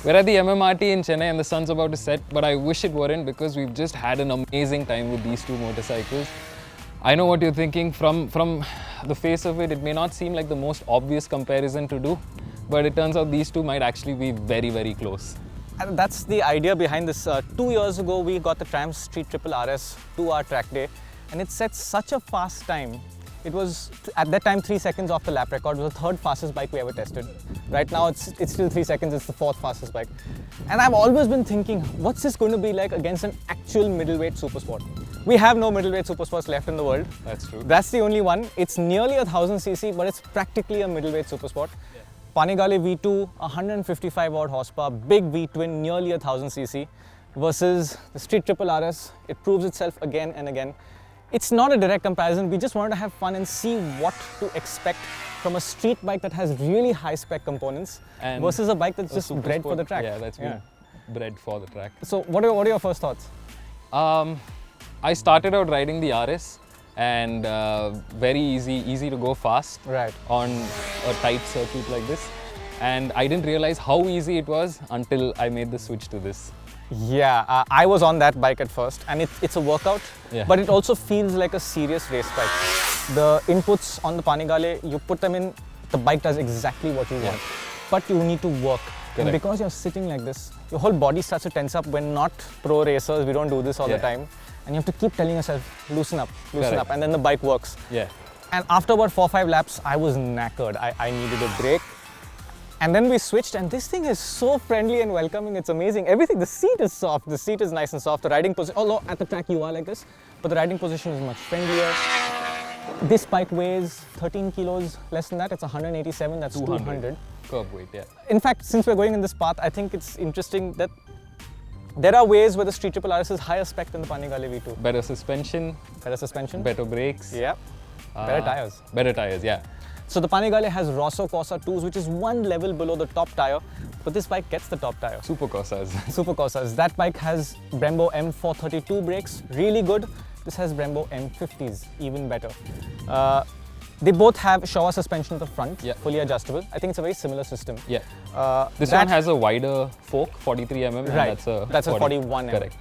We're at the MMRT in Chennai and the sun's about to set, but I wish it weren't because we've just had an amazing time with these two motorcycles. I know what you're thinking. From the face of it, it may not seem like the most obvious comparison to do, but it turns out these two might actually be very, very close. And that's the idea behind this. 2 years ago, we got the Triumph Street Triple RS 2-hour track day, and it set such a fast time. It was, at that time, 3 seconds off the lap record. It was the third fastest bike we ever tested. Right now, it's still 3 seconds. It's the fourth fastest bike. And I've always been thinking, what's this going to be like against an actual middleweight supersport? We have no middleweight supersports left in the world. That's true. That's the only one. It's nearly 1000cc, but it's practically a middleweight supersport. Yeah. Panigale V2, 155 odd horsepower, big V-twin, nearly 1000cc versus the Street Triple RS. It proves itself again and again. It's not a direct comparison. We just wanted to have fun and see what to expect from a street bike that has really high spec components and versus a bike that's just bred for the track. Yeah, that's been bred for the track. So what are your first thoughts? I started out riding the RS and very easy to go fast on a tight circuit like this, and I didn't realize how easy it was until I made the switch to this. Yeah, I was on that bike at first, and it's a workout, but it also feels like a serious race bike. The inputs on the Panigale, you put them in, the bike does exactly what you want, but you need to work. And because you're sitting like this, your whole body starts to tense up. We're not pro racers, we don't do this all the time. And you have to keep telling yourself, loosen up, and then the bike works. Yeah. And after about 4 or 5 laps, I was knackered. I needed a break. And then we switched, and this thing is so friendly and welcoming. It's amazing. Everything, the seat is soft. The seat is nice and soft. The riding position, although at the track you are like this, but the riding position is much friendlier. This bike weighs 13 kilos less than that. It's 187, that's 200. Curb weight, yeah. In fact, since we're going in this path, I think it's interesting that there are ways where the Street Triple RS is higher spec than the Panigale V2. Better suspension. Better brakes. Yeah. Better tires. Better tires, yeah. So the Panigale has Rosso Corsa 2s, which is one level below the top tire, but this bike gets the top tire. Super Corsas. Super Corsas. That bike has Brembo M432 brakes, really good. This has Brembo M50s, even better. They both have Showa suspension at the front, fully adjustable. I think it's a very similar system. Yeah. This one has a wider fork, 43mm, right. and that's a 41mm. Correct.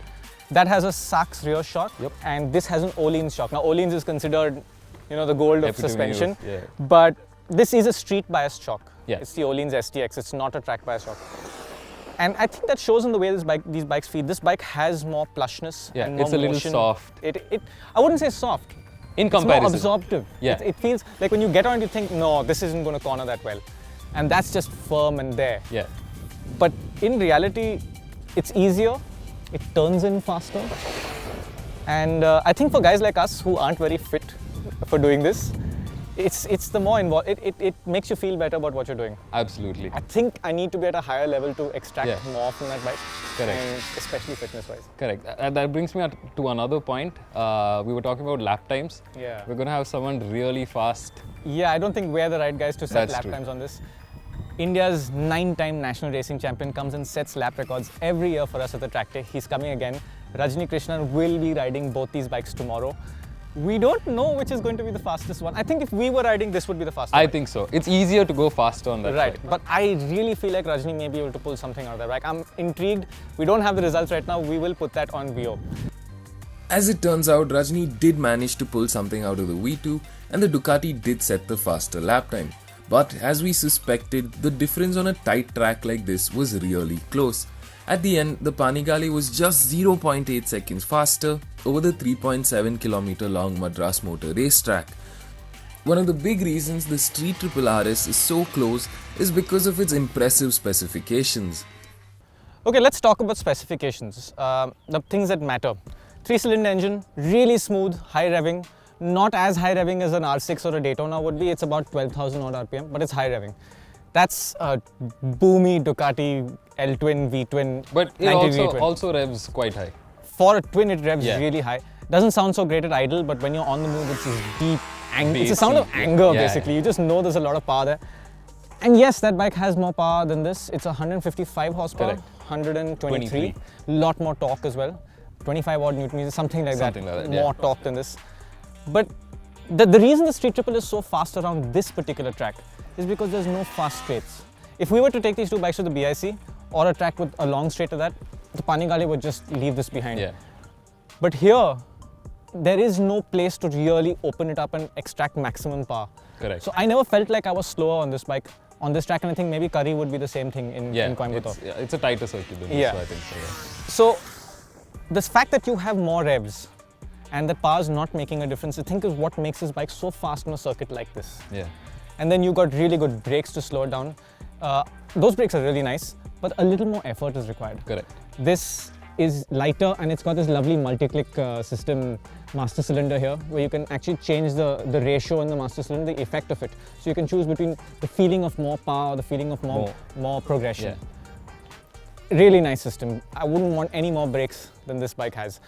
That has a Sachs rear shock, and this has an Öhlins shock. Now, Öhlins is considered, the gold of suspension, but this is a street biased shock. Yeah. It's the Öhlins STX. It's not a track biased shock. And I think that shows in the way these bikes feel. This bike has more plushness and more it's a little motion. soft. I wouldn't say soft. In comparison. It's more absorptive. Yeah. It feels like when you get on, you think, no, this isn't going to corner that well. And that's just firm and there. Yeah. But in reality, it's easier. It turns in faster. And I think for guys like us who aren't very fit for doing this, it's the more involved. It makes you feel better about what you're doing. Absolutely. I think I need to be at a higher level to extract more from that bike. Correct. And especially fitness-wise. Correct. That brings me to another point. We were talking about lap times. Yeah. We're going to have someone really fast. Yeah, I don't think we're the right guys to set lap times on this. India's 9-time national racing champion comes and sets lap records every year for us at the track day. He's coming again. Rajni Krishnan will be riding both these bikes tomorrow. We don't know which is going to be the fastest one. I think if we were riding, this would be the fastest I think so. It's easier to go faster on that bike. bike. But I really feel like Rajni may be able to pull something out of that bike. I'm intrigued. We don't have the results right now. We will put that on VO. As it turns out, Rajni did manage to pull something out of the V2 and the Ducati did set the faster lap time. But as we suspected, the difference on a tight track like this was really close. At the end, the Panigale was just 0.8 seconds faster over the 3.7 km long Madras Motor racetrack. One of the big reasons the Street Triple RS is so close is because of its impressive specifications. Okay, let's talk about specifications, the things that matter. 3-cylinder engine, really smooth, high revving. Not as high revving as an R6 or a Daytona would be. It's about 12,000 odd RPM, but it's high revving. That's a boomy Ducati L-twin, V-twin, but it also revs quite high. For a twin, it revs really high. Doesn't sound so great at idle, but when you're on the move, it's this deep anger. It's a sound of anger, basically. You just know there's a lot of power there. And yes, that bike has more power than this. It's 155 horsepower, 123. Lot more torque as well. 25 odd Newton meters, something like that. More torque than this. But the reason the Street Triple is so fast around this particular track is because there's no fast straights. If we were to take these two bikes to the BIC, or a track with a long straight to that, the Panigale would just leave this behind. Yeah. But here, there is no place to really open it up and extract maximum power. Correct. So I never felt like I was slower on this bike, on this track, and I think maybe Curry would be the same thing in Coimbatore. It's a tighter circuit than Yeah. this, so I think so. Yeah. So this fact that you have more revs and that power is not making a difference, I think is what makes this bike so fast on a circuit like this. Yeah. And then you got really good brakes to slow it down. Those brakes are really nice, but a little more effort is required. Correct. This is lighter and it's got this lovely multi-click system master cylinder here where you can actually change the ratio in the master cylinder, the effect of it. So you can choose between the feeling of more power or the feeling of more progression. Yeah. Really nice system. I wouldn't want any more brakes than this bike has.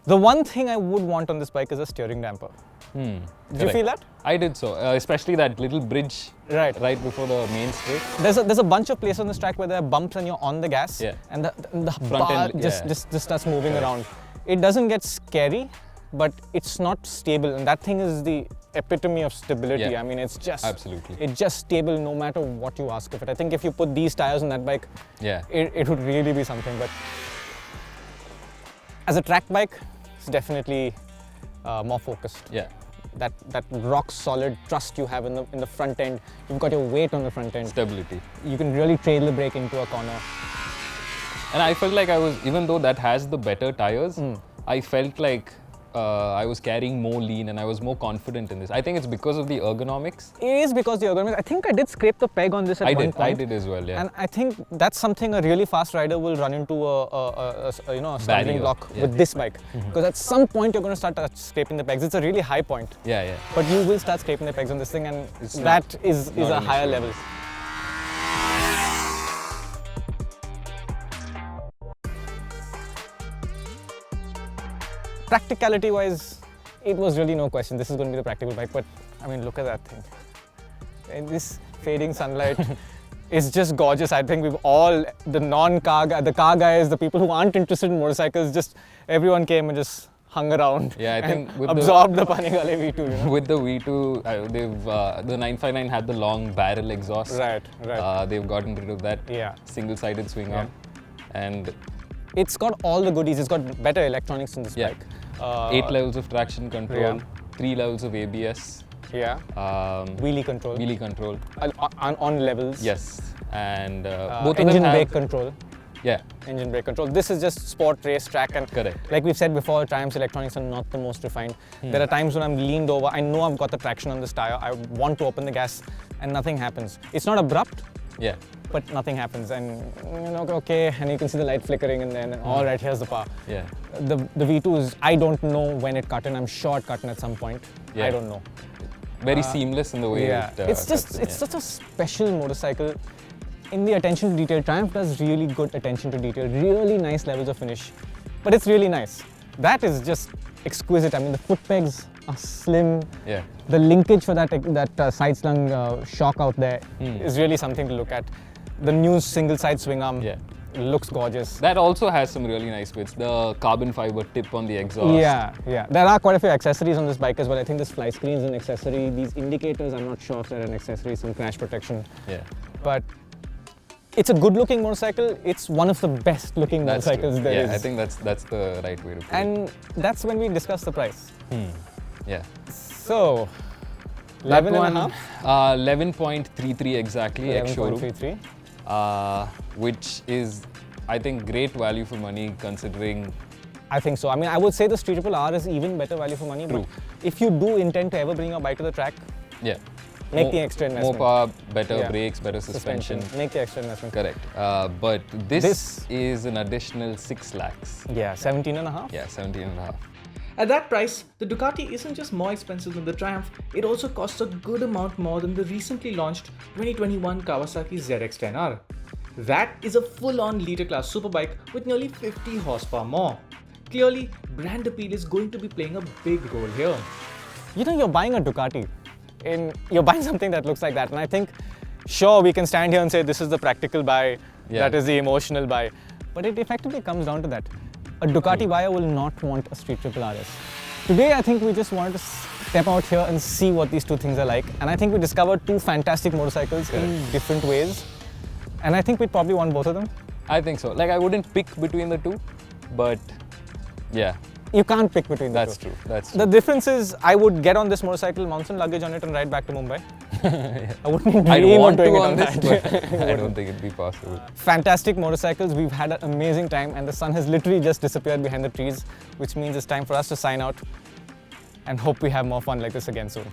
The one thing I would want on this bike is a steering damper. Did you feel that? I did so, especially that little bridge right before the main straight. There's a bunch of places on this track where there are bumps and you're on the gas, and the Front bar end, just starts moving around. It doesn't get scary, but it's not stable, and that thing is the epitome of stability. Yeah. I mean, it's just absolutely. It's just stable no matter what you ask of it. I think if you put these tires on that bike, it would really be something. But as a track bike, it's definitely more focused. Yeah. That rock solid thrust you have in the front end. You've got your weight on the front end. Stability. You can really trail the brake into a corner. And I felt like even though that has the better tires, I felt like I was carrying more lean and I was more confident in this. I think it's because of the ergonomics. It is because of the ergonomics. I think I did scrape the peg on this at one point. I did as well, yeah. And I think that's something a really fast rider will run into a stumbling block with this bike. Because at some point you're going to start scraping the pegs. It's a really high point. Yeah. But you will start scraping the pegs on this thing, and that is a higher level. Practicality wise, it was really no question. This is going to be the practical bike, but I mean, look at that thing. In this fading sunlight, it's just gorgeous. I think we've all, the car guys, the people who aren't interested in motorcycles, just everyone came and just hung around. Yeah, I think absorbed the Panigale V2. You know? With the V2, the 959 had the long barrel exhaust. Right. They've gotten rid of that. Yeah. Single-sided swing arm, and it's got all the goodies. It's got better electronics in this bike. 8 levels of traction control, 3 levels of ABS. Yeah. Wheelie control. On levels. Yes. And both engine of them have brake control. Yeah. Engine brake control. This is just sport race track, and correct. Like we've said before, Triumph's electronics are not the most refined. There are times when I'm leaned over. I know I've got the traction on this tire. I want to open the gas, and nothing happens. It's not abrupt. Yeah. But nothing happens, and okay, and you can see the light flickering, and then all right, here's the power. Yeah. The V2 is, I don't know when it cut in. I'm sure it cut in at some point. Yeah. I don't know. Very seamless in the way. Yeah. It's such a special motorcycle. In the attention to detail, Triumph does really good attention to detail. Really nice levels of finish, but it's really nice. That is just exquisite. I mean, the foot pegs are slim. Yeah. The linkage for that side slung shock out there is really something to look at. The new single side swing arm looks gorgeous. That also has some really nice bits. The carbon fiber tip on the exhaust. Yeah. There are quite a few accessories on this bike as well. I think this fly screen is an accessory. These indicators, I'm not sure if they're an accessory, some crash protection. Yeah. But it's a good looking motorcycle. It's one of the best looking motorcycles there is. I think that's the right way to put it. And that's when we discuss the price. Yeah. So, 11 and a half? 11.33 exactly, ex-showroom. 11.33. Which is, I think, great value for money considering. I think so. I mean, I would say the Street Triple R is even better value for money. True. But if you do intend to ever bring your bike to the track, make the extra investment. More power, better brakes, better suspension. Make the extra investment. Correct. But this is an additional 6 lakhs. Yeah, 17 and a half. Yeah, 17 and a half. At that price, the Ducati isn't just more expensive than the Triumph, it also costs a good amount more than the recently launched 2021 Kawasaki ZX-10R. That is a full-on liter class superbike with nearly 50 horsepower more. Clearly, brand appeal is going to be playing a big role here. You know, you're buying a Ducati, and you're buying something that looks like that, and I think, sure, we can stand here and say this is the practical buy, that is the emotional buy, but it effectively comes down to that. A Ducati buyer will not want a Street Triple RS. Today, I think we just wanted to step out here and see what these two things are like, and I think we discovered two fantastic motorcycles in different ways, and I think we'd probably want both of them. I think so. Like I wouldn't pick between the two, but yeah, You can't pick between the that's two. true. That's true. The difference is, I would get on this motorcycle, mount some luggage on it, and ride back to Mumbai. I wouldn't I'd dream of want doing to it on on this, that. but I don't think it'd be possible. Fantastic motorcycles. We've had an amazing time, and the sun has literally just disappeared behind the trees, which means it's time for us to sign out and hope we have more fun like this again soon.